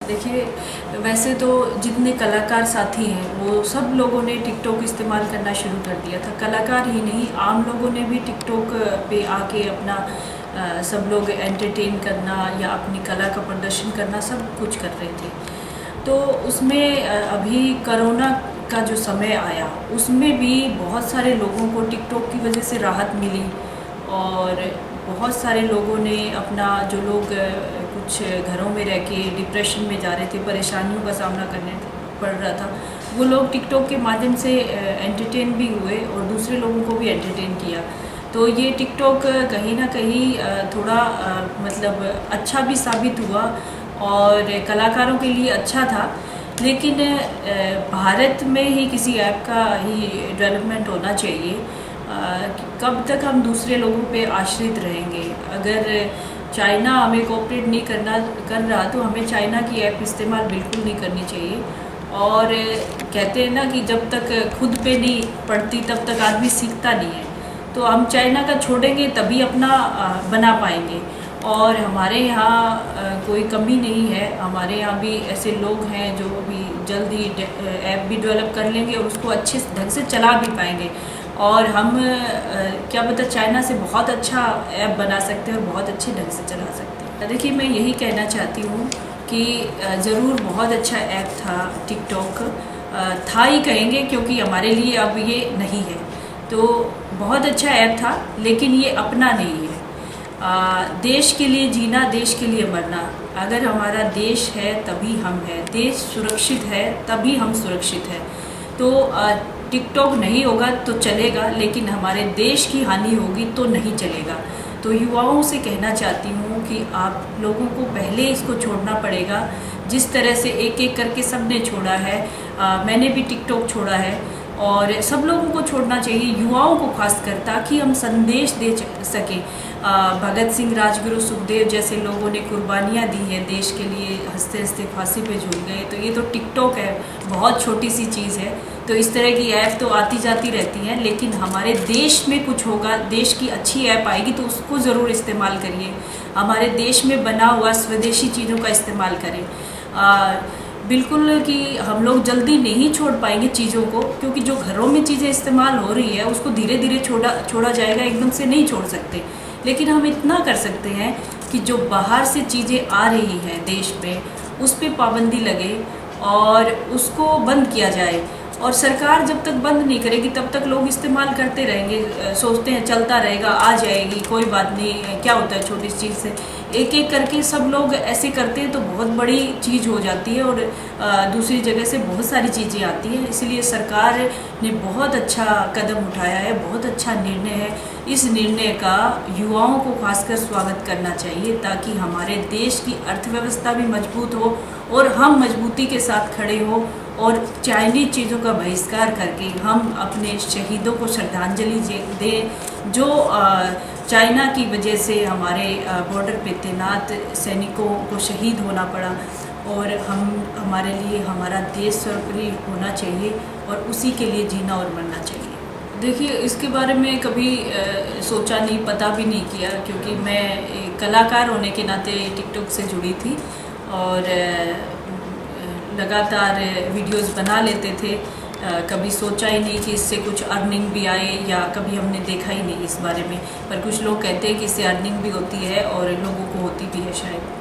देखिए, वैसे तो जितने कलाकार साथी हैं वो सब लोगों ने टिकटॉक इस्तेमाल करना शुरू कर दिया था। कलाकार ही नहीं, आम लोगों ने भी टिकटॉक पे आके अपना सब लोग एंटरटेन करना या अपनी कला का प्रदर्शन करना सब कुछ कर रहे थे। तो उसमें अभी कोरोना का जो समय आया उसमें भी बहुत सारे लोगों को टिकटॉक की वजह से राहत मिली और बहुत सारे लोगों ने अपना, जो लोग कुछ घरों में रह के डिप्रेशन में जा रहे थे, परेशानियों का सामना करने पड़ रहा था, वो लोग टिकटॉक के माध्यम से एंटरटेन भी हुए और दूसरे लोगों को भी एंटरटेन किया। तो ये टिकटॉक कहीं ना कहीं थोड़ा मतलब अच्छा भी साबित हुआ और कलाकारों के लिए अच्छा था। लेकिन भारत में ही किसी ऐप का ही डेवलपमेंट होना चाहिए। कब तक हम दूसरे लोगों पे आश्रित रहेंगे? अगर चाइना हमें कोऑपरेट नहीं कर रहा तो हमें चाइना की ऐप इस्तेमाल बिल्कुल नहीं करनी चाहिए। और कहते हैं ना कि जब तक खुद पे नहीं पड़ती तब तक आदमी सीखता नहीं है। तो हम चाइना का छोड़ेंगे तभी अपना बना पाएंगे। और हमारे यहाँ कोई कमी नहीं है, हमारे यहाँ भी ऐसे लोग हैं जो भी जल्द ही ऐप भी डेवलप कर लेंगे और उसको अच्छे ढंग से चला भी पाएंगे। और हम क्या पता चाइना से बहुत अच्छा ऐप बना सकते हैं और बहुत अच्छे ढंग से चला सकते हैं। देखिए, मैं यही कहना चाहती हूँ कि ज़रूर बहुत अच्छा ऐप था टिकटॉक, था ही कहेंगे क्योंकि हमारे लिए अब ये नहीं है। तो बहुत अच्छा ऐप था लेकिन ये अपना नहीं है। देश के लिए जीना, देश के लिए मरना। अगर हमारा देश है तभी हम हैं, देश सुरक्षित है तभी हम सुरक्षित हैं। तो टिकटॉक नहीं होगा तो चलेगा, लेकिन हमारे देश की हानि होगी तो नहीं चलेगा। तो युवाओं से कहना चाहती हूँ कि आप लोगों को पहले इसको छोड़ना पड़ेगा, जिस तरह से एक एक करके सब ने छोड़ा है। मैंने भी टिकटॉक छोड़ा है और सब लोगों को छोड़ना चाहिए, युवाओं को खासकर, ताकि हम संदेश दे सकें। भगत सिंह, राजगुरु, सुखदेव जैसे लोगों ने कुर्बानियाँ दी हैं देश के लिए, हंसते हंसते फांसी पे झूल गए। तो ये तो टिकटॉक है, बहुत छोटी सी चीज़ है। तो इस तरह की ऐप तो आती जाती रहती हैं, लेकिन हमारे देश में कुछ होगा, देश की अच्छी ऐप आएगी तो उसको ज़रूर इस्तेमाल करिए। हमारे देश में बना हुआ स्वदेशी चीज़ों का इस्तेमाल करें। बिल्कुल कि हम लोग जल्दी नहीं छोड़ पाएंगे चीज़ों को, क्योंकि जो घरों में चीज़ें इस्तेमाल हो रही है उसको धीरे धीरे छोड़ा जाएगा, एकदम से नहीं छोड़ सकते। लेकिन हम इतना कर सकते हैं कि जो बाहर से चीज़ें आ रही हैं देश में, उस पर पाबंदी लगे और उसको बंद किया जाए। और सरकार जब तक बंद नहीं करेगी तब तक लोग इस्तेमाल करते रहेंगे, सोचते हैं चलता रहेगा, आ जाएगी, कोई बात नहीं, क्या होता है छोटी चीज़ से। एक एक करके सब लोग ऐसे करते हैं तो बहुत बड़ी चीज़ हो जाती है और दूसरी जगह से बहुत सारी चीज़ें आती हैं। इसलिए सरकार ने बहुत अच्छा कदम उठाया है, बहुत अच्छा निर्णय है। इस निर्णय का युवाओं को खासकर स्वागत करना चाहिए, ताकि हमारे देश की अर्थव्यवस्था भी मजबूत हो और हम मजबूती के साथ खड़े हो और चाइनीज चीज़ों का बहिष्कार करके हम अपने शहीदों को श्रद्धांजलि दें, जो चाइना की वजह से हमारे बॉर्डर पे तैनात सैनिकों को शहीद होना पड़ा। और हमारे लिए हमारा देश सर्वोपरि होना चाहिए और उसी के लिए जीना और मरना चाहिए। देखिए, इसके बारे में कभी सोचा नहीं, पता भी नहीं किया, क्योंकि मैं एक कलाकार होने के नाते टिकटॉक से जुड़ी थी और लगातार वीडियोस बना लेते थे। कभी सोचा ही नहीं कि इससे कुछ अर्निंग भी आए, या कभी हमने देखा ही नहीं इस बारे में। पर कुछ लोग कहते हैं कि इससे अर्निंग भी होती है और लोगों को होती भी है शायद।